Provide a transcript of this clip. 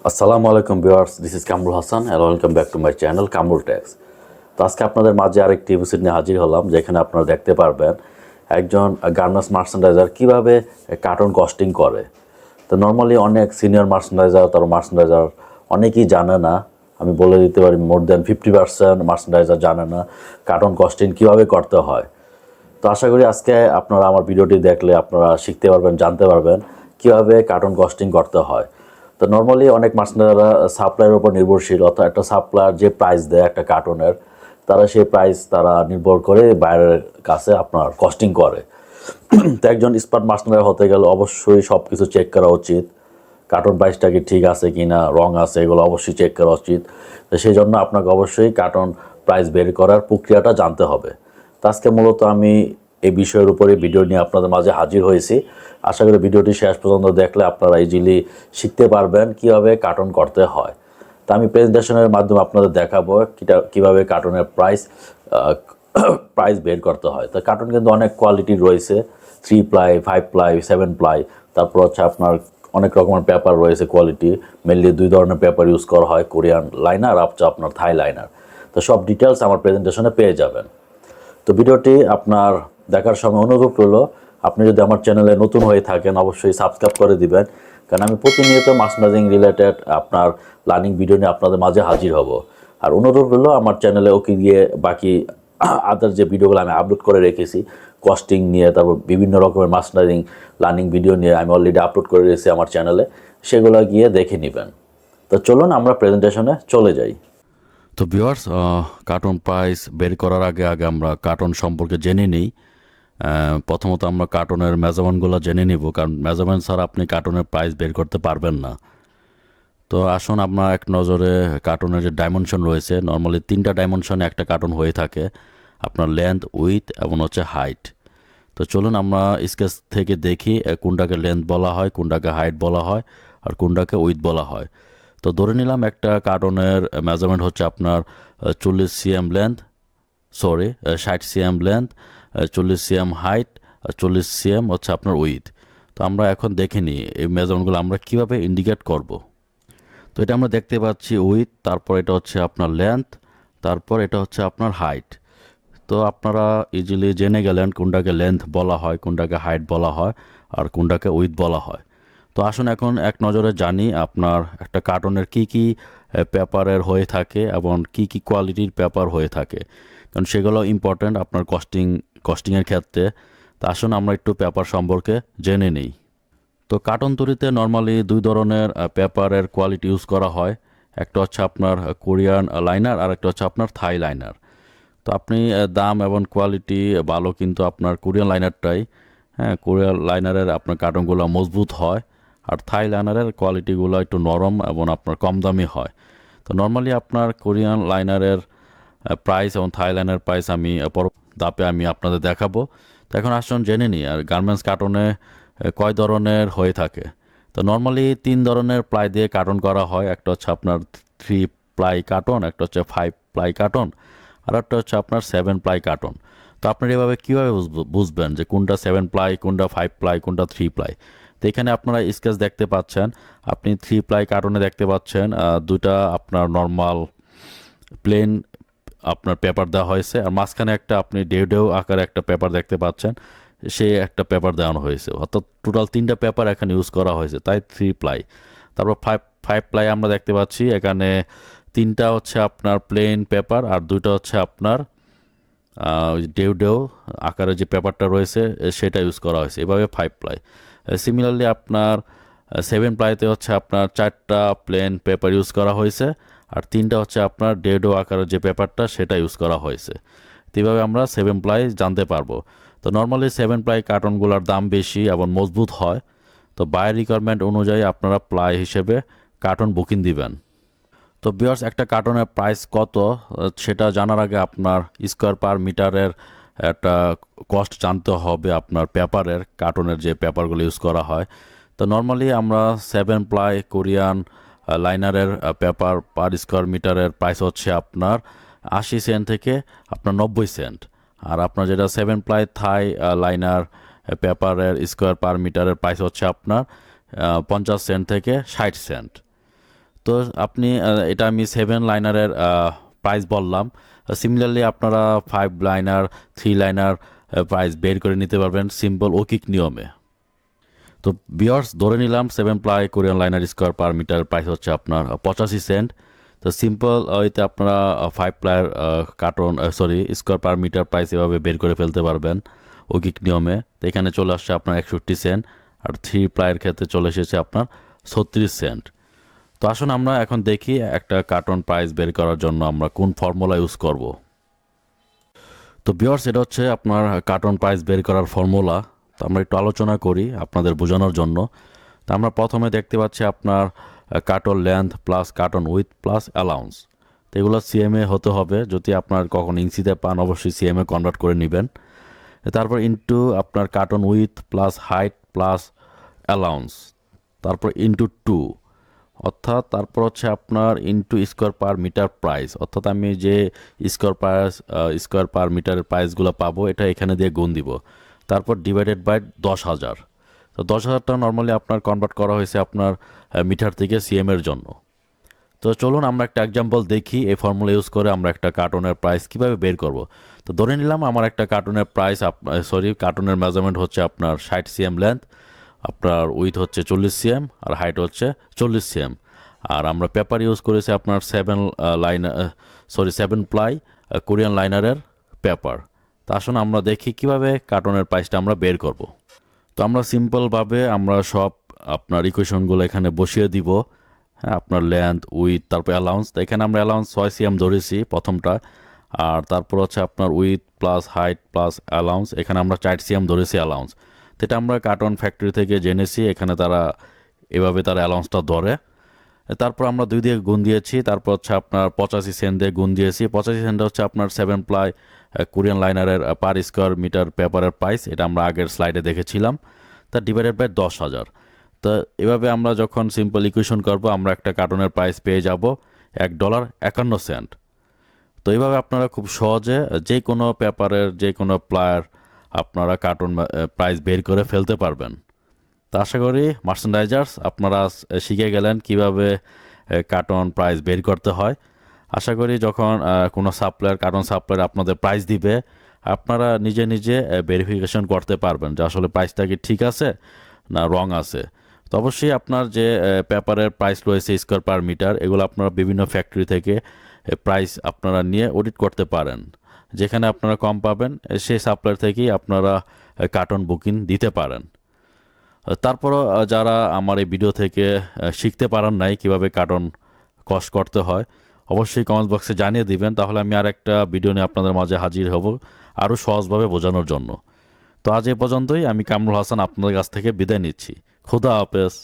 আসসালামু আলাইকুম viewers, this is Kamrul Hasan and welcome back to my channel Kamrul Tex. তো আজকে আপনাদের মাঝে আরেকটি এপিসোড নিয়ে হাজির হলাম, যেখানে আপনারা দেখতে পারবেন একজন গার্মেন্টস মার্চেন্ডাইজার কীভাবে কার্টন কস্টিং করে। তো নর্মালি অনেক সিনিয়র মার্চেন্ডাইজার অনেকেই জানে না। আমি বলে দিতে পারি মোর দ্যান 50% মার্চেন্ডাইজার জানে না কার্টন কস্টিং কীভাবে করতে হয়। তো আশা করি আজকে আপনারা আমার ভিডিওটি দেখলে আপনারা শিখতে পারবেন, জানতে পারবেন কীভাবে কার্টন কস্টিং করতে হয়। তো নর্মালি অনেক মার্চেন্ডাইজাররা সাপ্লাইয়ের উপর নির্ভরশীল, অর্থাৎ একটা সাপ্লায়ার যে প্রাইস দেয় একটা কার্টনের, তারা সেই প্রাইস নির্ভর করে বাইরের কাছে আপনার কস্টিং করে। তো একজন স্মার্ট মার্চেন্ডাইজার হতে গেলে অবশ্যই সব কিছু চেক করা উচিত। কার্টন প্রাইসটা কি ঠিক আছে কি না, রং আছে, এগুলো অবশ্যই চেক করা উচিত। তো সেই জন্য আপনাকে অবশ্যই কার্টন প্রাইস বের করার প্রক্রিয়াটা জানতে হবে। তো আজকে মূলত আমি এই বিষয়ের উপরে ভিডিও নিয়ে আপনাদের মাঝে হাজির হয়েছি। আশা করি ভিডিওটি শেষ পর্যন্ত দেখলে আপনারা ইজিলি শিখতে পারবেন কীভাবে কার্টন করতে হয়। তো আমি প্রেজেন্টেশনের মাধ্যমে আপনাদের দেখাবো কীভাবে কার্টনের প্রাইস বের করতে হয়। তো কার্টন কিন্তু অনেক কোয়ালিটির রয়েছে, 3 প্লাই, 5 প্লাই, 7 প্লাই, তারপর হচ্ছে আপনার অনেক রকমের পেপার রয়েছে কোয়ালিটি। মেনলি 2 ধরনের পেপার ইউজ করা হয়, কোরিয়ান লাইনার আর আপনার থাই লাইনার। তো সব ডিটেলস আমার প্রেজেন্টেশনে পেয়ে যাবেন। তো ভিডিওটি আপনার দেখার সময় অনুরোধ করলো, আপনি যদি আমার চ্যানেলে নতুন হয়ে থাকেন অবশ্যই সাবস্ক্রাইব করে দিবেন, কারণ আমি প্রতিনিয়ত মার্চেন্ডাইজিং রিলেটেড আপনার লার্নিং ভিডিও নিয়ে আপনাদের মাঝে হাজির হব। আর অনুরোধ করলো আমার চ্যানেলে ওকে গিয়ে বাকি আদার যে ভিডিওগুলো আমি আপলোড করে রেখেছি কস্টিং নিয়ে, তারপর বিভিন্ন রকমের মার্চেন্ডাইজিং লার্নিং ভিডিও নিয়ে আমি অলরেডি আপলোড করে রেখেছি আমার চ্যানেলে, সেগুলো গিয়ে দেখে নেবেন। তো চলুন আমরা প্রেজেন্টেশনে চলে যাই। তো ভিউয়ার্স, কার্টন প্রাইস বের করার আগে আমরা কার্টন সম্পর্কে জেনে নিই। প্রথমত আমরা কার্টনের মেজারমেন্টগুলো জেনে নিব, কারণ মেজারমেন্ট ছাড়া আপনি কার্টনের প্রাইস বের করতে পারবেন না। তো আসুন আমরা এক নজরে কার্টনের যে ডাইমেনশন রয়েছে, নর্মালি 3টা ডাইমেনশনে একটা কার্টন হয়ে থাকে, আপনার লেন্থ, উইথ এবং হচ্ছে হাইট। তো চলুন আমরা স্কেচ থেকে দেখি কোনটাকে লেন্থ বলা হয়, কোনটাকে হাইট বলা হয়, আর কোনটাকে উইথ বলা হয়। তো ধরে নিলাম একটা কার্টনের মেজারমেন্ট হচ্ছে আপনার 40 CM length, 60 CM length, 40 CM height, 40 CM হচ্ছে আপনার উইথ। তো আমরা এখন দেখে নিই এই মেজারমেন্টগুলো আমরা কীভাবে ইন্ডিকেট করব। তো এটা আমরা দেখতে পাচ্ছি উইথ, তারপর এটা হচ্ছে আপনার লেন্থ, তারপর এটা হচ্ছে আপনার হাইট। তো আপনারা ইজিলি জেনে গেলেন কোনটাকে লেন্থ বলা হয়, কোনটাকে হাইট বলা হয়, আর কোনটাকে উইথ বলা হয়। তো আসুন এখন এক নজরে জানি আপনার একটা কার্টনের কি কি পেপারের হয়ে থাকে এবং কি কি কোয়ালিটির পেপার হয়ে থাকে, কারণ সেগুলো ইম্পর্ট্যান্ট আপনার কস্টিংয়ের ক্ষেত্রে। তো আসুন আমরা একটু পেপার সম্পর্কে জেনে নিই। তো কার্টন তৈরিতে নর্মালি 2 ধরনের পেপারের কোয়ালিটি ইউজ করা হয়। একটা হচ্ছে আপনার কোরিয়ান লাইনার, আর একটা হচ্ছে আপনার থাই লাইনার। তো আপনি দাম এবং কোয়ালিটি ভালো কিন্তু আপনার কোরিয়ান লাইনারটাই। হ্যাঁ, কোরিয়ান লাইনারের আপনার কার্টনগুলো মজবুত হয়, আর থাই লাইনারের কোয়ালিটিগুলো একটু নরম এবং আপনার কম দামি হয়। তো নর্মালি আপনার কোরিয়ান লাইনারের প্রাইস এবং থাই লাইনারের প্রাইস আমি পর ধাপে আমি আপনাদের দেখাবো। তো এখন আসুন জেনে নিই আর গার্মেন্টস কার্টনে কয় ধরনের হয়ে থাকে। তো নর্মালি 3 ধরনের প্লাই দিয়ে কার্টন করা হয়। একটা হচ্ছে আপনার 3 প্লাই কার্টন, একটা হচ্ছে 5 প্লাই কার্টন, আর একটা হচ্ছে আপনার 7 প্লাই কার্টন। তো আপনার এভাবে কীভাবে বুঝবেন যে কোনটা 7 প্লাই, কোনটা 5 প্লাই, কোনটা 3 প্লাই? তো এখানে আপনারা স্কেচ দেখতে পাচ্ছেন, আপনি 3 প্লাই কার্টনে দেখতে পাচ্ছেন দুটা আপনার নর্মাল প্লেন আপনার পেপার দেওয়া হয়েছে, আর মাঝখানে একটা আপনি ঢেউ আকারে একটা পেপার দেখতে পাচ্ছেন, সে একটা পেপার দেওয়ানো হয়েছে। অর্থাৎ টোটাল 3টা পেপার এখানে ইউজ করা হয়েছে, তাই 3 প্লাই। তারপর 5 প্লাই আমরা দেখতে পাচ্ছি, এখানে 3টা হচ্ছে আপনার প্লেন পেপার, আর 2টা হচ্ছে আপনার ঢেউ আকারে যে পেপারটা রয়েছে সেটা ইউজ করা হয়েছে, এভাবে 5 প্লাই। সিমিলারলি আপনার 7 প্লাইতে হচ্ছে আপনার 4টা প্লেন পেপার ইউজ করা হয়েছে, আর 3টা হচ্ছে আপনার ঢেউ আকারের যে পেপারটা সেটা ইউজ করা হয়েছে। তো এইভাবে আমরা 7 প্লাই জানতে পারবো। তো নর্মালি 7 প্লাই কার্টনগুলোর দাম বেশি এবং মজবুত হয়। তো বায়ের রিকোয়ারমেন্ট অনুযায়ী আপনারা প্লাই হিসেবে কার্টন বুকিং দিবেন। তো ভিউয়ার্স, একটা কার্টনের প্রাইস কত সেটা জানার আগে আপনার স্কোয়ার পার মিটারের একটা কস্ট জানতে হবে আপনার পেপারের, কার্টনের যে পেপারগুলো ইউজ করা হয়। তো নর্মালি আমরা 7 প্লাই কোরিয়ান লাইনারের পেপার পার স্কোয়ার মিটারের প্রাইস হচ্ছে আপনার 80 সেন্ট থেকে আপনার 90 সেন্ট। আর আপনার যেটা 7 প্লাই থাই লাইনার পেপারের স্কোয়ার পার মিটারের প্রাইস হচ্ছে আপনার 50 সেন্ট থেকে 60 সেন্ট। তো আপনি এটা আমি 7 লাইনারের প্রাইস বললাম। সিমিলারলি আপনারা 5 লাইনার 3 লাইনার প্রাইস বের করে নিতে পারবেন সিম্পল ওকিক নিয়মে। তো বিয়ার্স ধরে নিলাম 7 ply Korean liner square per metre price হচ্ছে আপনার 85 সেন্ট। তো সিম্পল ওইতে আপনারা 5 প্লাইয়ের carton square per metre price এভাবে বের করে ফেলতে পারবেন ওকিক নিয়মে। তো এখানে চলে আসছে আপনার 61 সেন্ট, আর 3 প্লাইয়ের ক্ষেত্রে চলে এসেছে আপনার 36 সেন্ট। তো আসুন আমরা এখন দেখি একটা কার্টন প্রাইস বের করার জন্য আমরা কোন ফর্মুলা ইউজ করব। তো বিয়ার্স এটা হচ্ছে আপনার কার্টন প্রাইস বের করার ফর্মুলা। তো আমরা একটু আলোচনা করি আপনাদের বোঝানোর জন্য। তো আমরা প্রথমে দেখতে পাচ্ছি আপনার carton length plus carton with plus allowance. তো এগুলো সিএমএ হতে হবে, যদি আপনার কখন ইঞ্চিতে পান অবশ্যই সিএমএ কনভার্ট করে নেবেন। তারপর ইনটু আপনার carton with plus height plus allowance, তারপর ইনটু 2, অর্থাৎ তারপর হচ্ছে আপনার into square per metre price, অর্থাৎ আমি যে স্কোয়ার পার মিটারের প্রাইসগুলো পাবো এটা এখানে দিয়ে গুণ দিব, তারপর ডিভাইডেড বাই 10,000। তো 10,000টা নর্মালি আপনার কনভার্ট করা হয়েছে আপনার মিটার থেকে সিএমের জন্য। তো চলুন আমরা একটা এক্সাম্পল দেখি এই ফর্মুলা ইউজ করে আমরা একটা কার্টুনের প্রাইস কীভাবে বের করব। তো ধরে নিলাম আমার একটা কার্টুনের প্রাইস কার্টুনের মেজারমেন্ট হচ্ছে আপনার 60 সিএম লেন্থ, আপনার উইথ হচ্ছে 40 সিএম আর হাইট হচ্ছে 40 সিএম। আর আমরা পেপার ইউজ করেছি আপনার 7 প্লাই কোরিয়ান লাইনারের পেপার। তা আসুন আমরা দেখি কিভাবে কার্টুনের প্রাইসটা আমরা বের করব। তো আমরা সিম্পলভাবে আমরা সব আপনার ইকুয়েশনগুলো এখানে বসিয়ে দিব। হ্যাঁ, আপনার লেন্থ উইথ তারপর অ্যালাউন্স। তো এখানে আমরা অ্যালাউন্স 6 সিএম ধরেছি প্রথমটা, আর তারপর হচ্ছে আপনার with plus height plus allowance, এখানে আমরা 4 সিএম ধরেছি অ্যালাউন্স। তো এটা আমরা কার্টন ফ্যাক্টরি থেকে জেনেছি, এখানে তারা এভাবে তারা অ্যালাউন্সটা ধরে। তারপর আমরা 2 দিয়ে গুণ দিয়েছি, তারপর হচ্ছে আপনার 85 সেন্ট দিয়ে গুণ দিয়েছি। 85 সেন্ট হচ্ছে আপনার 7 প্লাই কোরিয়ান লাইনারের পার স্কোয়ার মিটার পেপারের প্রাইস, এটা আমরা আগের স্লাইডে দেখেছিলাম। তা ডিভাইডেড বাই 10,000। তো এভাবে আমরা যখন সিম্পল ইকুয়েশন করব আমরা একটা কার্টনের প্রাইস পেয়ে যাব $1.51। তো এইভাবে আপনারা খুব সহজে যে কোনো পেপারের যে কোনো প্লায়ার আপনারা কার্টন প্রাইস বের করে ফেলতে পারবেন। তো আশা করি মার্চেন্ডাইজার্স আপনারা শিখে গেলেন কিভাবে কার্টন প্রাইস বের করতে হয়। আশা করি যখন কোনো কার্টন সাপ্লায়ার আপনাদের প্রাইস দিবে আপনারা নিজে নিজে ভেরিফিকেশন করতে পারবেন যে আসলে প্রাইসটা কি ঠিক আছে না রং আছে। তো অবশ্যই আপনার যে পেপারের প্রাইস রয়েছে স্কোয়ার পার মিটার, এগুলো আপনারা বিভিন্ন ফ্যাক্টরি থেকে প্রাইস আপনারা নিয়ে অডিট করতে পারেন। যেখানে আপনারা কম পাবেন সেই সাপ্লায়ার থেকেই আপনারা কার্টন বুকিং দিতে পারেন। তারপরও যারা আমার এই ভিডিও থেকে শিখতে পারেন নাই কিভাবে কার্টন কস্ট করতে হয়, অবশ্যই কমেন্ট বক্সে জানিয়ে দিবেন, তাহলে আমি আর একটা ভিডিও নিয়ে আপনাদের মাঝে হাজির হব আরও সহজভাবে বোঝানোর জন্য। তো আজ এ পর্যন্তই, আমি কামরুল হাসান আপনাদের কাছ থেকে বিদায় নিচ্ছি। খুদা হাফেজ।